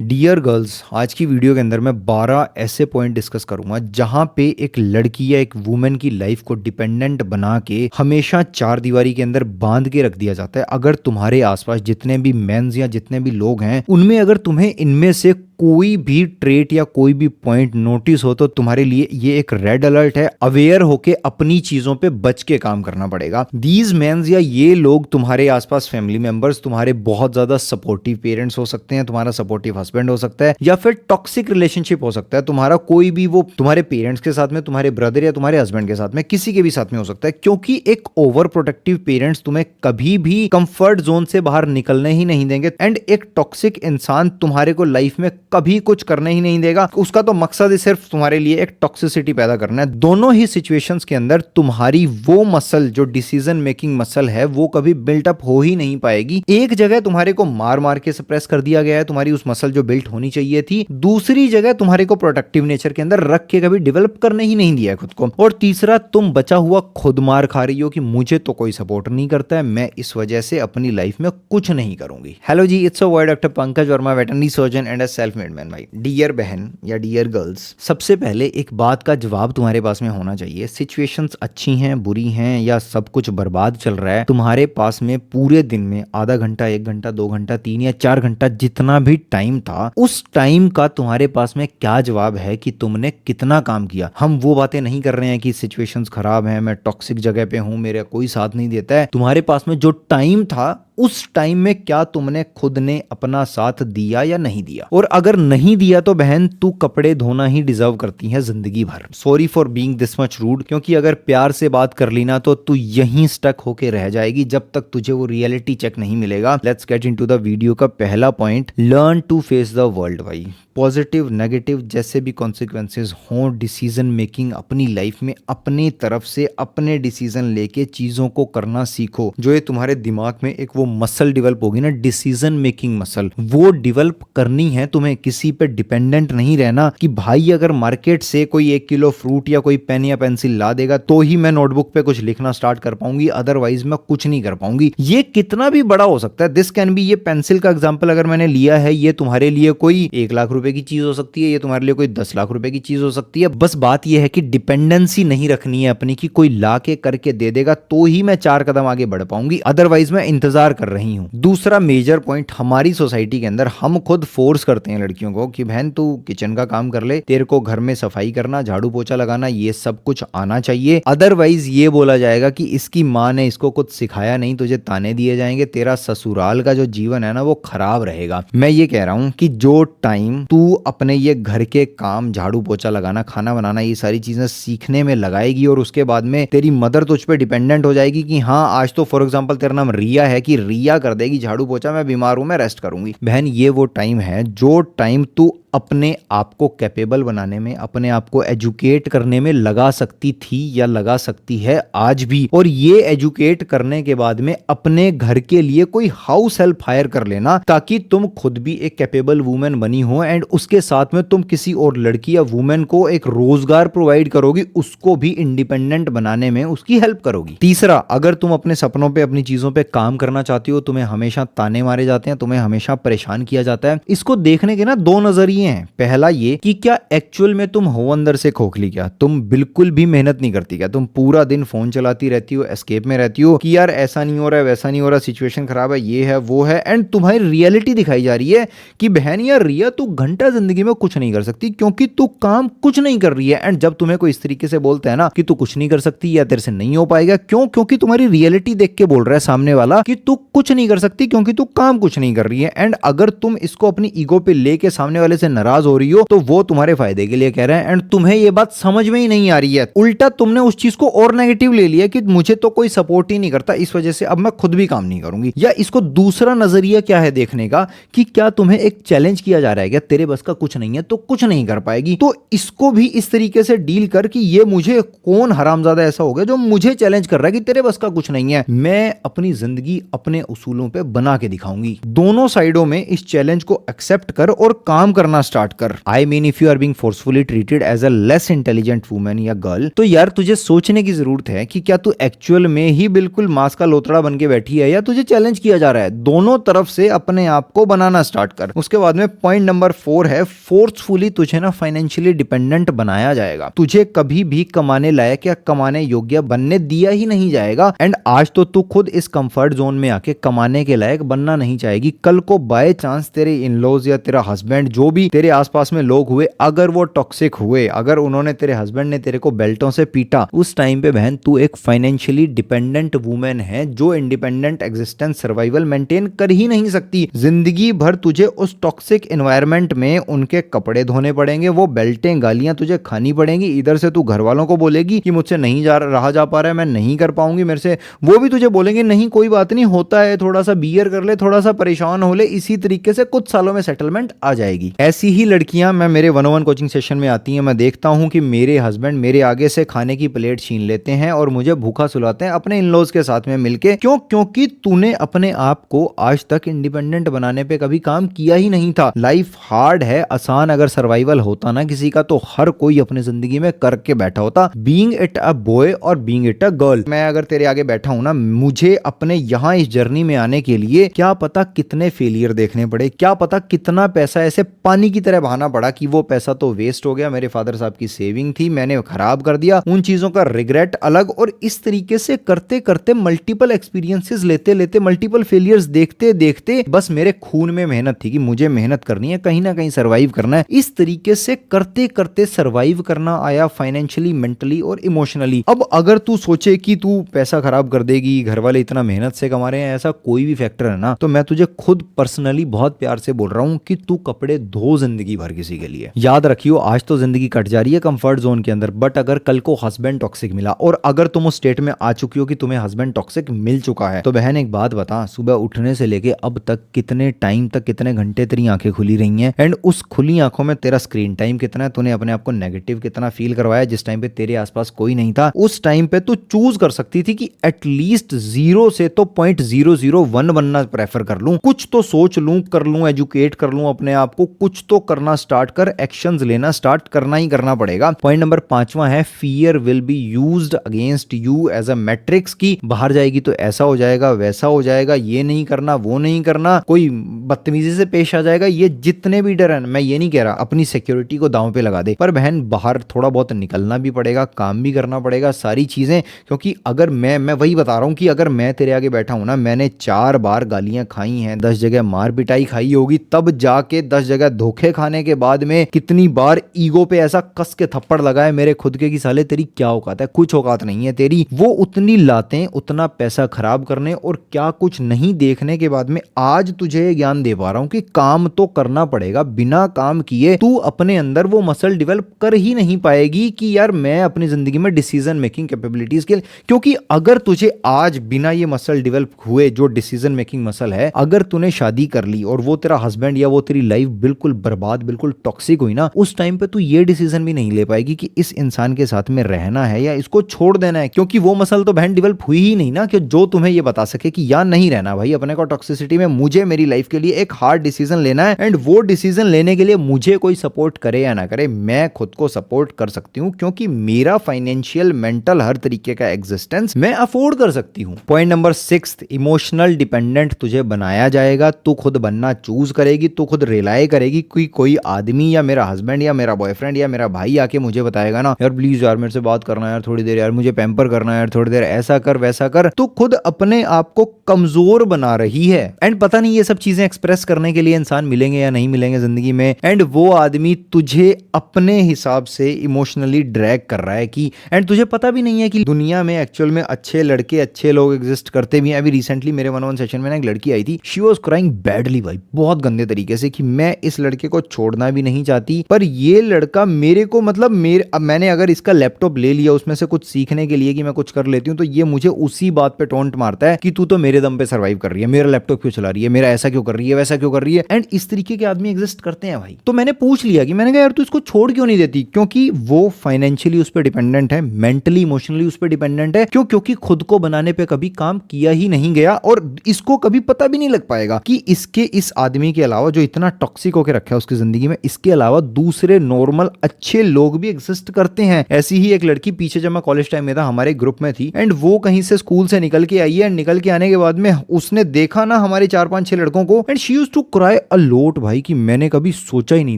Dear girls, आज की video के अंदर मैं 12 ऐसे पॉइंट डिस्कस करूंगा जहां पे एक लड़की या एक वुमेन की लाइफ को डिपेंडेंट बना के हमेशा चार दीवारी के अंदर बांध के रख दिया जाता है। अगर तुम्हारे आसपास जितने भी मेंस या जितने भी लोग हैं उनमें अगर तुम्हें इनमें से कोई भी ट्रेट या कोई भी पॉइंट नोटिस हो तो तुम्हारे लिए ये एक रेड अलर्ट है। अवेयर होके अपनी चीजों पे बच के काम करना पड़ेगा। दीज मेंस या ये लोग तुम्हारे आसपास फैमिली मेंबर्स, तुम्हारे बहुत ज्यादा सपोर्टिव पेरेंट्स हो सकते हैं, तुम्हारा सपोर्टिव हस्बैंड हो सकता है, या फिर टॉक्सिक रिलेशनशिप हो सकता है तुम्हारा कोई भी, वो तुम्हारे पेरेंट्स के साथ में, तुम्हारे ब्रदर या तुम्हारे हस्बैंड के साथ में, किसी के भी साथ में हो सकता है। क्योंकि एक ओवर प्रोटेक्टिव पेरेंट्स तुम्हें कभी भी कंफर्ट जोन से बाहर निकलने ही नहीं देंगे, एंड एक टॉक्सिक इंसान तुम्हारे को लाइफ में कभी कुछ करने ही नहीं देगा। उसका तो मकसद ही सिर्फ तुम्हारे लिए एक टॉक्सिसिटी पैदा करना है। दोनों ही सिचुएशंस के अंदर तुम्हारी वो मसल जो डिसीजन मेकिंग मसल है वो कभी बिल्टअप हो ही नहीं पाएगी। एक जगह तुम्हारे को मार मार के सप्रेस कर दिया गया है, तुम्हारी उस मसल जो बिल्ट होनी चाहिए थी। दूसरी जगह तुम्हारे को प्रोटेक्टिव नेचर के अंदर रख के कभी डेवलप करने ही नहीं दिया है खुद को। और तीसरा, तुम बचा हुआ खुद मार खा रही हो कि मुझे तो कोई सपोर्ट नहीं करता है, मैं इस वजह से अपनी लाइफ में कुछ नहीं करूंगी। हेलो जी, it's a word doctor Pankaj Verma, veterinary surgeon and a self made man. भाई डियर बहन या डियर गर्ल्स, सबसे पहले एक बात का जवाब तुम्हारे पास में होना चाहिए। सिचुएशंस अच्छी हैं, बुरी हैं, या सब कुछ बर्बाद चल रहा है, तुम्हारे पास में पूरे दिन में आधा घंटा, 1 घंटा, 2 घंटा, 3 या 4 घंटा जितना भी टाइम था, उस टाइम का तुम्हारे पास में क्या जवाब है कि तुमने कितना काम किया। हम वो बातें नहीं कर रहे हैं कि सिचुएशंस खराब हैं, मैं टॉक्सिक जगह पे हूं, मेरा कोई साथ नहीं देता है। तुम्हारे पास में जो टाइम था उस टाइम में क्या तुमने खुद ने अपना साथ दिया या नहीं दिया। और अगर नहीं दिया तो बहन, तू कपड़े धोना ही डिजर्व करती है जिंदगी भर। Sorry for being this much rude, क्योंकि अगर प्यार से बात कर ली ना तो तू यहीं स्टक होके रह जाएगी जब तक तुझे वो रियलिटी चेक नहीं मिलेगा। Let's get into the video का पहला point, learn to face the world. भाई पॉजिटिव नेगेटिव जैसे भी कॉन्सिक्वेंसेज हों, डिसीजन मेकिंग अपनी लाइफ में अपनी तरफ से अपने डिसीजन लेके चीजों को करना सीखो। जो ये तुम्हारे दिमाग में एक वो मसल डेवलप होगी ना, डिसीजन मेकिंग मसल, वो डेवलप करनी है तुम्हें। किसी पे डिपेंडेंट नहीं रहना कि भाई अगर मार्केट से कोई 1 किलो फ्रूट या कोई पेन या पेंसिल ला देगा तो ही मैं नोटबुक पे कुछ लिखना स्टार्ट कर पाऊंगी, अदरवाइज मैं कुछ नहीं कर पाऊंगी। ये कितना भी बड़ा हो सकता है। दिस कैन बी, ये पेंसिल का एग्जाम्पल अगर मैंने लिया है, ये तुम्हारे लिए कोई 1 लाख रुपए की चीज हो सकती है, ये तुम्हारे लिए कोई 10 लाख रुपए की चीज हो सकती है। बस बात यह है कि डिपेंडेंसी नहीं रखनी है अपनी कि कोई ला के करके दे देगा तो ही मैं 4 कदम आगे बढ़ पाऊंगी, अदरवाइज मैं इंतजार कर रही हूं। दूसरा मेजर पॉइंट, हमारी सोसाइटी के अंदर हम खुद फोर्स करते हैं लड़कियों को कि बहन तू किचन का काम कर ले, तेरे को घर में सफाई करना, झाड़ू पोछा लगाना, ये सब कुछ आना चाहिए। अदरवाइज ये बोला जाएगा कि इसकी माँ ने इसको कुछ सिखाया नहीं, तुझे ताने दिए जाएंगे, तेरा ससुराल का जो जीवन है ना वो खराब रहेगा। मैं ये कह रहा हूं कि जो टाइम तू अपने ये घर के काम, झाड़ू पोछा लगाना, खाना बनाना, ये सारी चीजें सीखने में लगाएगी और उसके बाद में तेरी मदर तुझ पे डिपेंडेंट हो जाएगी कि हाँ आज तो फॉर एग्जांपल तेरा नाम रिया है कि रिया कर देगी झाड़ू पोछा, मैं बीमार हूं, मैं रेस्ट करूंगी। बहन ये वो टाइम है जो टाइम तू अपने आप को कैपेबल बनाने में, अपने आप को एजुकेट करने में लगा सकती थी या लगा सकती है आज भी। और ये एजुकेट करने के बाद में अपने घर के लिए कोई हाउस हेल्प हायर कर लेना ताकि तुम खुद भी एक कैपेबल वुमेन बनी हो, एंड उसके साथ में तुम किसी और लड़की या वुमेन को एक रोजगार प्रोवाइड करोगी, उसको भी इंडिपेंडेंट बनाने में उसकी हेल्प करोगी। तीसरा, अगर तुम अपने सपनों पे, अपनी चीजों पे काम करना चाहती हो, तुम्हें हमेशा ताने मारे जाते हैं, तुम्हें हमेशा परेशान किया जाता है, इसको देखने के ना 2 नजरिए हैं। पहला ये कि क्या एक्चुअल में तुम हो अंदर से खोखली, क्या तुम बिल्कुल भी मेहनत नहीं करती, क्या तुम पूरा दिन फोन चलाती रहती हो, एस्केप में रहती हो कि यार ऐसा नहीं हो रहा है, वैसा नहीं हो रहा, सिचुएशन खराब है, ये है वो है, एंड तुम्हारी रियलिटी दिखाई जा रही है कि बहन या रिया तू घंटा जिंदगी में कुछ नहीं कर सकती क्योंकि तू काम कुछ नहीं कर रही है। एंड जब तुम्हें कोई इस तरीके से बोलता है ना कि तू कुछ नहीं कर सकती या तेरे से नहीं हो पाएगा, क्यों? क्योंकि तुम्हारी रियलिटी देख के बोल रहा है सामने वाला कि तू कुछ नहीं कर सकती क्योंकि तू काम कुछ नहीं कर रही है। एंड अगर तुम इसको अपनी ईगो पे लेके सामने वाले से नाराज हो रही हो तो वो तुम्हारे फायदे के लिए कह रहे हैं, एंड तुम्हें ये बात समझ में ही नहीं आ रही है। उल्टा तुमने उस चीज को और नेगेटिव ले लिया कि मुझे तो कोई सपोर्ट ही नहीं करता, इस वजह से अब मैं खुद भी काम नहीं करूंगी। या इसको दूसरा नजरिया क्या है देखने का कि क्या तुम्हें एक चैलेंज किया जा रहा है, क्या तेरे बस का कुछ नहीं है तो कुछ नहीं कर पाएगी, तो इसको भी इस तरीके से डील कर कि ये मुझे कौन हरामजादा ऐसा हो गया जो मुझे चैलेंज कर रहा है कि तेरे बस का कुछ नहीं है, मैं अपनी जिंदगी अपने उसूलों पे बना के दिखाऊंगी। दोनों साइडों में इस चैलेंज को एक्सेप्ट कर और काम करना करना स्टार्ट कर। I mean if you are being forcefully treated as a less intelligent women या गर्ल, तो यार तुझे सोचने की जरूरत है कि क्या तू एक्चुअल में ही बिल्कुल मांस का लोतड़ा बन के बैठी है या तुझे चैलेंज किया जा रहा है। दोनों तरफ से अपने आप को बनाना स्टार्ट कर। उसके बाद में पॉइंट नंबर 4 है, फोर्सफुली तुझे ना फाइनेंशियली डिपेंडेंट बनाया जाएगा। तुझे कभी भी कमाने लायक या कमाने योग्य बनने दिया ही नहीं जाएगा। एंड आज तो तू खुद इस कंफर्ट जोन में आके कमाने के लायक बनना नहीं चाहेगी। कल को बाय चांस तेरे इन-लॉज या तेरा हस्बैंड, जो भी तेरे आसपास में लोग हुए, अगर वो टॉक्सिक हुए, अगर उन्होंने, तेरे हस्बैंड ने तेरे को बेल्टों से पीटा, उस टाइम पे बहन तू एक फाइनेंशियली डिपेंडेंट वुमेन है जो इंडिपेंडेंट एग्जिस्टेंस सर्वाइवल मेंटेन कर ही नहीं सकती। जिंदगी भर तुझे उस टॉक्सिक एनवायरनमेंट में उनके कपड़े धोने पड़ेंगे, वो बेल्टें गालियां तुझे खानी पड़ेंगी। इधर से तू घर वालों को बोलेगी कि मुझसे नहीं रहा जा पा रहा है, मैं नहीं कर पाऊंगी मेरे से, वो भी तुझे बोलेंगे नहीं कोई बात नहीं, होता है, थोड़ा सा बियर कर ले, थोड़ा सा परेशान हो ले। इसी तरीके से कुछ सालों में सेटलमेंट आ जाएगी। ऐसी ही लड़कियां मैं मेरे 101 कोचिंग सेशन में आती हैं। मैं देखता हूं कि मेरे हस्बैंड मेरे आगे से खाने की प्लेट छीन लेते हैं और मुझे भूखा सुलाते हैं अपने इन-लॉज के साथ में मिलके। क्यों? क्योंकि तूने अपने आप को आज तक इंडिपेंडेंट बनाने पे कभी काम किया ही नहीं था। लाइफ हार्ड है, आसान अगर सर्वाइवल होता ना किसी का, तो हर कोई अपनी जिंदगी में करके बैठा होता। बीइंग इट अ बॉय और बीइंग इट अ गर्ल। मैं अगर तेरे आगे बैठा हूं ना, मुझे अपने यहां इस जर्नी में आने के लिए क्या पता कितने फेलियर देखने पड़े, क्या पता कितना पैसा ऐसे पानी की तरह बहाना पड़ा कि वो पैसा तो वेस्ट हो गया, मेरे फादर साहब की सेविंग थी, मैंने खराब कर दिया, उन चीजों का रिग्रेट अलग। और इस तरीके से करते करते मल्टीपल एक्सपीरियंसेस लेते लेते, मल्टीपल फेलियर्स देखते देखते, बस मेरे खून में मेहनत थी कि मुझे मेहनत करनी है, कहीं ना कहीं सर्वाइव करना है। इस तरीके से करते करते सर्वाइव करना आया फाइनेंशियली, मेंटली और इमोशनली। अब अगर तू सोचे कि तू पैसा खराब कर देगी, घर वाले इतना मेहनत से कमा रहे हैं, ऐसा कोई भी फैक्टर है ना, तो मैं तुझे खुद पर्सनली बहुत प्यार से बोल रहा हूं कि तू कपड़े धो जिंदगी भर किसी के लिए। याद रखियो, आज तो जिंदगी कट जा रही है कंफर्ट जोन के अंदर, बट अगर कल को हस्बैंड टॉक्सिक मिला, और अगर तुम उस स्टेट में आ चुकी हो कि तुम्हें हस्बैंड टॉक्सिक मिल चुका है, तो बहन एक बात बता, सुबह उठने से लेके अब तक कितने टाइम तक, कितने घंटे तेरी आंखें खुली रही हैं, एंड उस खुली आंखों में तेरा स्क्रीन टाइम कितना है, तूने अपने आप को नेगेटिव कितना फील करवाया जिस टाइम पे तेरे आसपास कोई नहीं था। उस टाइम पे तू चूज कर सकती थी कि एटलीस्ट 0 से तो 0.001 बनना प्रेफर कर लूं, कुछ तो सोच लूं, कर लूं, एजुकेट कर लूं अपने आप को, कुछ तो करना स्टार्ट कर, एक्शंस लेना स्टार्ट करना ही करना पड़ेगा। पॉइंट नंबर 5वां है, fear will be used against you as a matrix, की बाहर जाएगी तो ऐसा हो जाएगा, वैसा हो जाएगा, ये नहीं करना, वो नहीं करना, कोई बदतमीजी से पेश आ जाएगा। ये जितने भी डर है, मैं ये नहीं कह रहा अपनी सिक्योरिटी को दांव पे लगा दे, पर बहन बाहर थोड़ा बहुत निकलना भी पड़ेगा, काम भी करना पड़ेगा, सारी चीजें। क्योंकि अगर मैं वही बता रहा हूं कि अगर मैं तेरे आगे बैठा हूं ना, मैंने 4 बार गालियां खाई हैं, 10 जगह मार पिटाई खाई होगी, तब जाके 10 जगह धोखे खाने के बाद में कितनी बार ईगो पे ऐसा कस के थप्पड़ लगाए मेरे खुद के कि साले तेरी क्या औकात है, कुछ औकात नहीं है तेरी। वो उतनी लातें, उतना पैसा खराब करने और क्या कुछ नहीं देखने के बाद में आज तुझे ये ज्ञान दे पा रहा हूं कि काम तो करना पड़ेगा। बिना काम किए तू अपने अंदर वो मसल डेवलप कर ही नहीं पाएगी कि यार मैं अपनी जिंदगी में डिसीजन मेकिंग कैपेबिलिटीज के लिए, क्योंकि अगर तुझे आज बिना ये मसल डेवलप हुए, जो डिसीजन मेकिंग मसल है, अगर तूने शादी कर ली और वो तेरा हस्बैंड या वो तेरी लाइफ बिल्कुल बर्बाद, बिल्कुल टॉक्सिक हुई ना, उस टाइम पे तू ये डिसीजन भी नहीं ले पाएगी कि इस इंसान के साथ में रहना है या इसको छोड़ देना है, क्योंकि वो मसल तो बहन डेवलप हुई ही नहीं ना कि जो तुम्हें ये बता सके कि या नहीं रहना भाई अपने को टॉक्सिसिटी में, मुझे मेरी लाइफ के लिए एक हार्ड डिसीजन लेना है, एंड वो डिसीजन लेने के लिए मुझे कोई सपोर्ट करे या ना करे, मैं खुद को सपोर्ट कर सकती हूँ, क्योंकि मेरा फाइनेंशियल, मेंटल, हर तरीके का एग्जिस्टेंस मैं अफोर्ड कर सकती हूँ। पॉइंट नंबर 6, इमोशनल डिपेंडेंट तुझे बनाया जाएगा, तू खुद बनना चूज करेगी, तू खुद रिलाई करेगी कि कोई आदमी या मेरा हस्बैंड या मेरा बॉयफ्रेंड या मेरा भाई आके मुझे बताएगा ना, यार प्लीज यार मेरे से बात करना यार थोड़ी देर, यार मुझे पैम्पर करना यार थोड़ी देर, ऐसा कर वैसा कर, तू खुद अपने आप को कमजोर बना रही है। एंड पता नहीं ये सब चीजें एक्सप्रेस करने के लिए इंसान मिलेंगे या नहीं मिलेंगे जिंदगी में, एंड वो आदमी तुझे अपने हिसाब से इमोशनली ड्रैग कर रहा है कि, एंड तुझे पता भी नहीं है कि दुनिया में एक्चुअल में अच्छे लड़के, अच्छे लोग एग्जिस्ट करते भी हैं। अभी रिसेंटली मेरे 101 सेशन में ना एक लड़की आई थी, शी वाज क्राइंग बैडली भाई, बहुत गंदे तरीके से, कि मैं इस लड़के को छोड़ना भी नहीं चाहती, पर ये लड़का मेरे को, मतलब मैंने अगर इसका लैपटॉप ले लिया उसमें से कुछ सीखने के लिए कि मैं कुछ कर लेती हूँ, तो ये मुझे उसी बात पे टोंट मारता है कि तू तो मेरे दम पे सर्वाइव कर रही है, मेरा लैपटॉप क्यों चला रही है, मेरा ऐसा क्यों कर रही है, वैसा क्यों कर रही है। एंड इस तरीके के आदमी एग्जिस्ट करते हैं भाई। तो मैंने पूछ लिया कि, मैंने कहा यार तू इसको छोड़ क्यों नहीं देती, क्योंकि वो फाइनेंशियली उस पर डिपेंडेंट है, मेंटली इमोशनली उस पर डिपेंडेंट है। क्यों? क्योंकि खुद को बनाने पे कभी काम किया ही नहीं गया, और इसको कभी पता भी नहीं लग पाएगा कि इसके इस आदमी के अलावा जो इतना टॉक्सिक होकर रखा रखा है उसकी जिंदगी में, इसके अलावा दूसरे नॉर्मल अच्छे लोग भी एग्जिस्ट करते हैं। ऐसी ही एक लड़की पीछे जब मैं कॉलेज टाइम में था हमारे ग्रुप में थी, एंड वो कहीं से स्कूल से निकल के आई है, एंड निकल के आने के बाद में उसने देखा ना हमारे 4-5-6 लड़कों को, and she used to cry a lot भाई, कि मैंने कभी सोचा ही नहीं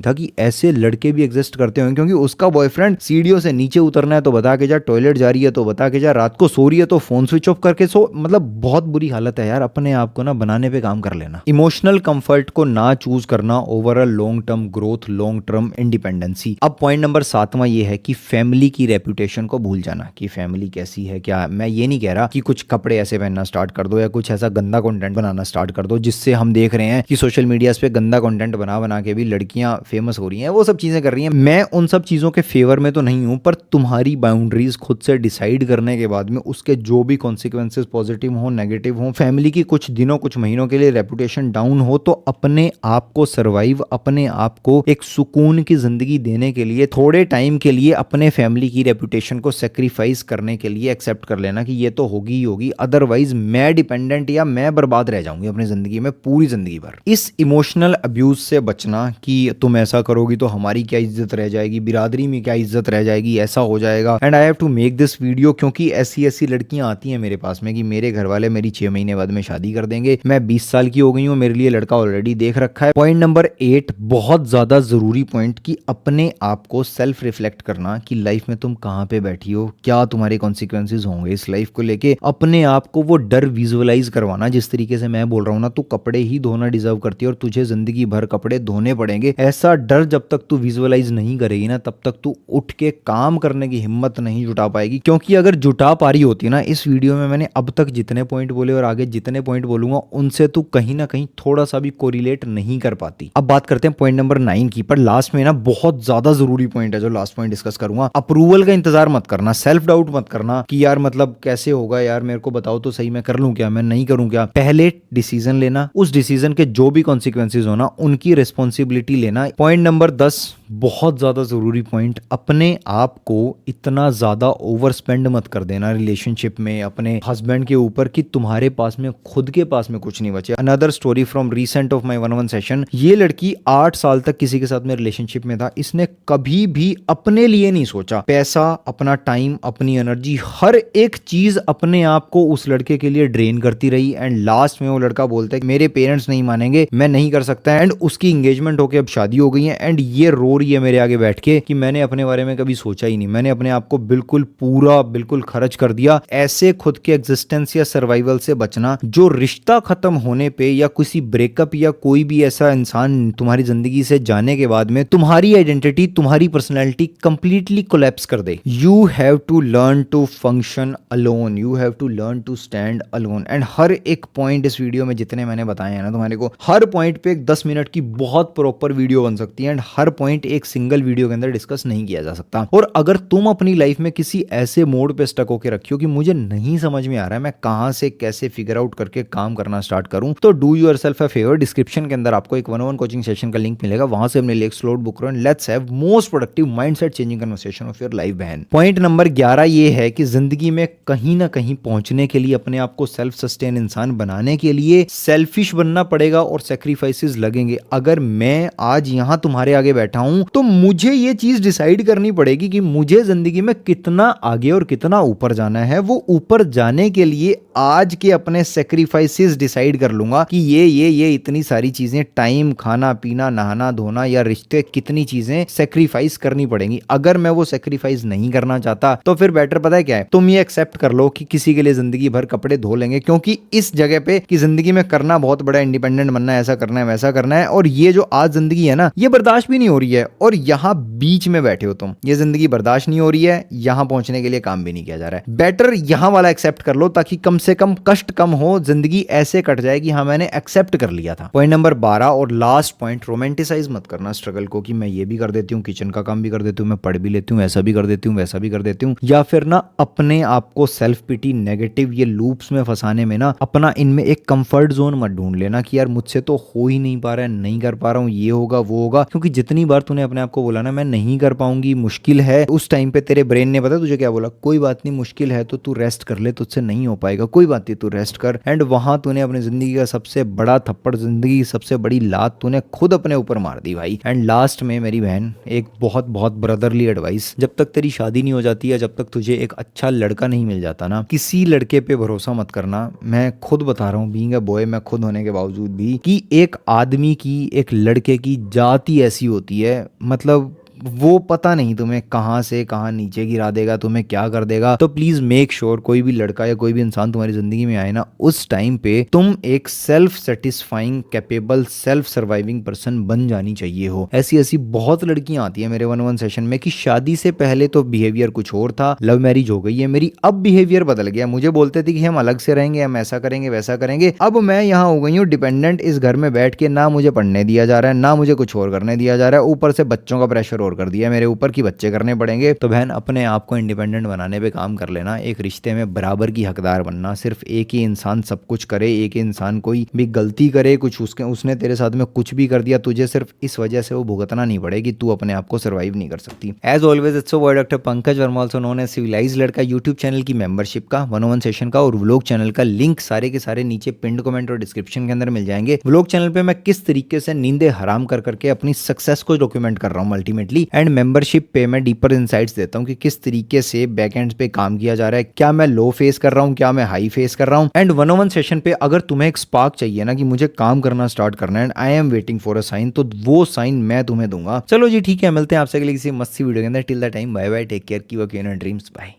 था कि ऐसे लड़के भी एग्जिस्ट करते होंगे। क्योंकि उसका बॉयफ्रेंड सीढ़ियों से नीचे उतरना है तो बता के जा, टॉयलेट जा रही है तो बता के जा, रात को सो रही है तो फोन स्विच ऑफ करके सो, मतलब बहुत बुरी हालत है यार। अपने आप को ना बनाने पे काम कर लेना। इमोशनल कंफर्ट को ना चूज करना over a long term growth, long term independency. अब पॉइंट नंबर 7वां ये है कि फैमिली की रेपुटेशन को भूल जाना कि फैमिली कैसी है क्या। मैं ये नहीं कह रहा कि कुछ कपड़े ऐसे पहनना स्टार्ट कर दो या कुछ ऐसा गंदा कंटेंट बनाना स्टार्ट कर दो जिससे हम देख रहे हैं कि सोशल मीडिया पे गंदा कंटेंट बना बना के भी लड़कियां फेमस हो रही हैं, वो सब चीजें कर रही हैं। मैं उन सब चीजों के फेवर में तो नहीं हूं, पर तुम्हारी बाउंड्रीज खुद से डिसाइड करने के बाद में उसके जो भी कॉन्सिक्वेंसेज पॉजिटिव हो नेगेटिव हो, फैमिली की कुछ दिनों कुछ महीनों के लिए रेपुटेशन डाउन हो, तो अपने आप को सर्वाइव, अपने आप को एक सुकून की जिंदगी देने के लिए थोड़े टाइम के लिए अपने फैमिली की रेपुटेशन को सेक्रीफाइस करने के लिए एक्सेप्ट कर लेना कि ये तो होगी ही होगी, अदरवाइज मैं डिपेंडेंट या मैं बर्बाद रह जाऊंगी अपनी जिंदगी में पूरी जिंदगी भर। इस इमोशनल अब्यूज से बचना कि तुम ऐसा करोगी तो हमारी क्या इज्जत रह जाएगी, बिरादरी में क्या इज्जत रह जाएगी, ऐसा हो जाएगा। And I have to make this video क्योंकि ऐसी ऐसी लड़कियां आती हैं मेरे पास में कि मेरे घर वाले मेरी 6 महीने बाद में शादी कर देंगे, मैं 20 साल की हो गई हूँ, मेरे लिए लड़का ऑलरेडी देख रखा है। पॉइंट नंबर 8 बहुत ज्यादा जरूरी पॉइंट, कि अपने आप को सेल्फ रिफ्लेक्ट करना कि लाइफ में तुम कहां पे बैठी हो, क्या तुम्हारे कॉन्सिक्वेंसेज होंगे इस लाइफ को लेके। अपने आप को वो डर विजुअलाइज करवाना, जिस तरीके से मैं बोल रहा हूं ना, तू कपड़े ही धोना डिजर्व करती है और तुझे जिंदगी भर कपड़े धोने पड़ेंगे, ऐसा डर जब तक तू विजुअलाइज नहीं करेगी ना तब तक तू उठ के काम करने की हिम्मत नहीं जुटा पाएगी। क्योंकि अगर जुटा पा रही होती ना, इस वीडियो में मैंने अब तक जितने पॉइंट बोले और आगे जितने पॉइंट बोलूंगा उनसे तू कहीं ना कहीं थोड़ा सा भी कोरिलेट नहीं कर पाती। अब बात करते हैं पॉइंट नंबर 9 की, पर लास्ट में ना बहुत ज्यादा जरूरी पॉइंट है जो लास्ट पॉइंट डिस्कस करूंगा। अप्रूवल का इंतजार मत करना, सेल्फ डाउट मत करना कि यार मतलब कैसे होगा यार, मेरे को बताओ तो सही, मैं कर लूं क्या, मैं नहीं करूं क्या। पहले डिसीजन लेना, उस डिसीजन के जो भी कॉन्सिक्वेंसेज होना उनकी रिस्पॉन्सिबिलिटी लेना। पॉइंट नंबर 10 बहुत ज्यादा जरूरी पॉइंट, अपने आप को इतना ज्यादा ओवर स्पेंड मत कर देना रिलेशनशिप में अपने हस्बैंड के ऊपर कि तुम्हारे पास में खुद के पास में कुछ नहीं बचे। Another story from recent of my 1-on-1 session, ये लड़की 8 साल तक किसी के साथ में रिलेशनशिप में था, इसने कभी भी अपने लिए नहीं सोचा। पैसा, अपना टाइम, अपनी एनर्जी, हर एक चीज अपने आप को उस लड़के के लिए ड्रेन करती रही। एंड लास्ट में वो लड़का बोलता है मेरे पेरेंट्स नहीं मानेंगे, मैं नहीं कर सकता। एंड उसकी एंगेजमेंट होके अब शादी हो गई है, एंड ये रो रही है मेरे आगे बैठ के कि मैंने अपने बारे में कभी सोचा ही नहीं, मैंने अपने आप को बिल्कुल खर्च कर दिया। ऐसे खुद के एग्जिस्टेंस या सर्वाइवल से बचना, जो रिश्ता खत्म होने पे या किसी ब्रेकअप या कोई भी ऐसा इंसान तुम्हारी जिंदगी से जाने के बाद में तुम्हारी आइडेंटिटी, तुम्हारी पर्सनैलिटी कंप्लीटली कोलैप्स कर दे। You have to learn to function alone, you have to learn to stand alone. And हर एक पॉइंट इस वीडियो में जितने मैंने बताए हैं ना तुम्हारे को, हर पॉइंट पे एक 10 मिनट की बहुत प्रॉपर वीडियो बन सकती है, एंड हर पॉइंट एक सिंगल वीडियो के अंदर डिस्कस नहीं किया जा सकता। और अगर तुम अपनी लाइफ में किसी ऐसे मोड पे स्टक होकर रखी हो कि मुझे नहीं समझ में आ रहा है मैं कहां से कैसे फिगर आउट करके काम करना स्टार्ट करूं, तो do yourself a favour, description के अंदर आपको एक 1-on-1 कोचिंग सेशन का लिंक मिलेगा, वहां से अपने लिए एक स्लॉट बुक करो and let's have most productive mindset changing conversation of your life बहन। पॉइंट नंबर 11 ये है कि जिंदगी में कहीं ना कहीं पहुंचने के लिए, अपने आप को सेल्फ सस्टेन इंसान बनाने के लिए सेल्फिश बनना पड़ेगा और सेक्रीफाइसेस लगेंगे। अगर मैं आज यहां तुम्हारे आगे बैठा हूं तो मुझे ये चीज डिसाइड करनी पड़ेगी कि मुझे जिंदगी में कितना आगे और कितना ऊपर जाना है। वो ऊपर जाने के लिए आज के अपने सेक्रीफाइसेस डिसाइड कर लूंगा कि ये इतनी सारी चीजें, टाइम, खाना पीना, नहाना धोना या रिश्ते, कितनी चीजें सेक्रीफाइस करनी पड़ेंगी। अगर मैं वो सेक्रीफाइस नहीं करना चाहता तो फिर बेटर पता है क्या है, तुम ये एक्सेप्ट कर लो कि किसी के लिए जिंदगी भर कपड़े धो लेंगे, क्योंकि इस जगह पे कि जिंदगी में करना बहुत बड़ा, इंडिपेंडेंट बनना है, ऐसा करना है वैसा करना है, और ये जो आज जिंदगी है ना ये बर्दाश्त भी नहीं हो रही है, और यहाँ बीच में बैठे हो तुम, ये जिंदगी बर्दाश्त नहीं हो रही है, यहाँ पहुंचने के लिए काम भी नहीं किया जा रहा है। बेटर यहाँ वाला एक्सेप्ट कर लो ताकि कम से कम कष्ट कम हो, जिंदगी ऐसे कट जाए कि हाँ मैंने एक्सेप्ट कर लिया था। पॉइंट नंबर 12 और लास्ट पॉइंट, रोमांटिसाइज मत करना स्ट्रगल को कि मैं ये भी कर देती हूँ, किचन का काम भी कर देती हूँ, मैं पढ़ भी लेती हूँ, ऐसा भी कर देती हूँ, वैसा भी कर देती हूँ, या फिर ना अपने आप को सेल्फ पिटी, नेगेटिव ये लूप्स में फंसाने में ना अपना इनमें एक कंफर्ट जोन मत ढूंढ लेना कि यार मुझसे तो हो ही नहीं पा रहा है, नहीं कर पा रहा हूँ, ये होगा वो होगा। क्योंकि जितनी बार तूने अपने आप को बोला ना मैं नहीं कर पाऊंगी, मुश्किल है, उस टाइम पे तेरे ब्रेन ने पता तुझे क्या बोला, कोई बात नहीं, मुश्किल है तो तू रेस्ट कर ले, तुझसे नहीं हो पाएगा, कोई बात नहीं तू रेस्ट कर। एंड वहां तूने अपनी जिंदगी का सबसे बड़ा थप्पड़, जिंदगी की सबसे बड़ी लात तूने खुद खुद अपने ऊपर मार दी भाई। एंड लास्ट में मेरी बहन एक बहुत बहुत ब्रदरली एडवाइस, जब तक तेरी शादी नहीं हो जाती है, जब तक तुझे एक अच्छा लड़का नहीं मिल जाता ना, किसी लड़के पे भरोसा मत करना। मैं खुद बता रहा हूँ, बीइंग अ बॉय, मैं खुद होने के बावजूद भी, कि एक आदमी की, एक लड़के की जाति ऐसी होती है, मतलब वो पता नहीं तुम्हें कहाँ से कहाँ नीचे गिरा देगा, तुम्हें क्या कर देगा। तो प्लीज मेक श्योर कोई भी लड़का या कोई भी इंसान तुम्हारी जिंदगी में आए ना, उस टाइम पे तुम एक self satisfying, capable, self surviving person बन जानी चाहिए हो। ऐसी ऐसी बहुत लड़कियां आती है मेरे 1-1 सेशन में कि शादी से पहले तो बिहेवियर कुछ और था, लव मैरिज हो गई है मेरी, अब बिहेवियर बदल गया। मुझे बोलते थे कि हम अलग से रहेंगे, हम ऐसा करेंगे वैसा करेंगे, अब मैं यहाँ हो गई हूँ डिपेंडेंट। इस घर में बैठ के ना मुझे पढ़ने दिया जा रहा है, ना मुझे कुछ और करने दिया जा रहा है, ऊपर से बच्चों का प्रेशर और कर दिया मेरे ऊपर कि बच्चे करने पड़ेंगे। तो बहन, अपने आप को इंडिपेंडेंट बनाने पे काम कर लेना। एक रिश्ते में बराबर की हकदार बनना। सिर्फ एक ही इंसान सब कुछ करे, एक ही इंसान कोई भी गलती करे, कुछ उसने तेरे साथ में कुछ भी कर दिया, तुझे सिर्फ इस वजह से वो भुगतना नहीं पड़ेगी, तू अपने आप को सर्वाइव नहीं कर सकती। As always it's by doctor Pankaj Verma, also known as civilized लड़का, यूट्यूब चैनल की मेंबरशिप का, 101 सेशन का और व्लॉग चैनल का लिंक सारे के सारे नीचे पिंड कमेंट और डिस्क्रिप्शन के अंदर मिल जाएंगे। व्लॉग चैनल पे मैं किस तरीके से नींदें हराम कर करके अपनी सक्सेस को डॉक्यूमेंट कर रहा हूँ अल्टीमेटली, एंड मेंबरशिप पे मैं डीपर इनसाइट्स देता हूँ कि किस तरीके से बैकएंड्स पे काम किया जा रहा है, क्या मैं लो फेस कर रहा हूँ, क्या मैं हाई फेस कर रहा हूँ। एंड 101 सेशन पे अगर तुम्हें एक स्पार्क चाहिए ना कि मुझे काम करना स्टार्ट करना है, and I am waiting for a sign, तो वो साइन मैं तुम्हें दूंगा। चलो जी ठीक है, मिलते हैं आपसे अगली किसी मस्त सी वीडियो के अंदर। Till the time, bye bye, take care, keep your dreams, bye.